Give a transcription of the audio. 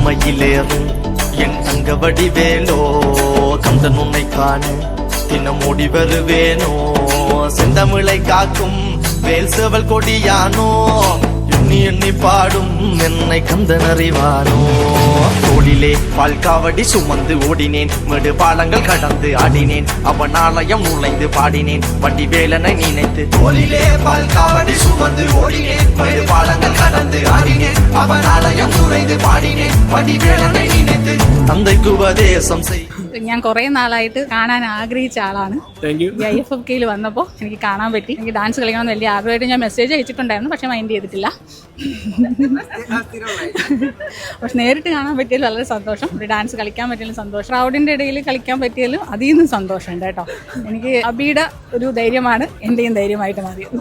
மயிலேறும் என் தங்க வடிவேலோ கந்தன் உன்னை காண தினம் ஓடி வருவேனோ செந்தமிழை காக்கும் வேல் சேவல் கொடியானோ எண்ணி எண்ணி பாடும் என்னை கந்தன் அறிவானோ தோளிலே பால்காவடி சுமந்து ஓடினேன் மேடு பாலங்கள் கடந்து ஆடினேன் அவன் ஆலயம் நுழைந்து பாடினேன் வடிவேலனை நினைத்து தோளிலே பால்காவடி சுமந்து ஓடினேன் மேடு பாலங்கள் கடந்து ஆடினேன் அவன் ஆலயம் நுழைந்து பாடினேன் വടിവേലനെ നിனைத்து തന്തയ്ക്ക് ഉപദേശം ചെയ്യും. ഞാൻ കുറെ നാളായിട്ട് കാണാൻ ആഗ്രഹിച്ച ആളാണ്. IFFKയിൽ വന്നപ്പോൾ എനിക്ക് കാണാൻ പറ്റി. എനിക്ക് ഡാൻസ് കളിക്കണം വലിയ ആഗ്രഹമായിട്ട് ഞാൻ മെസ്സേജ് അയച്ചിട്ടുണ്ടായിരുന്നു, പക്ഷെ മൈൻഡ് ചെയ്തിട്ടില്ല. പക്ഷെ നേരിട്ട് കാണാൻ പറ്റിയാലും വളരെ സന്തോഷം. ഒരു ഡാൻസ് കളിക്കാൻ പറ്റിയാലും സന്തോഷം. ക്രൗഡിൻ്റെ ഇടയിൽ കളിക്കാൻ പറ്റിയാലും അതിൽ നിന്നും സന്തോഷമുണ്ട് കേട്ടോ. എനിക്ക് അബിയുടെ ഒരു ധൈര്യമാണ് എൻ്റെയും ധൈര്യമായിട്ട് മാറിയത്.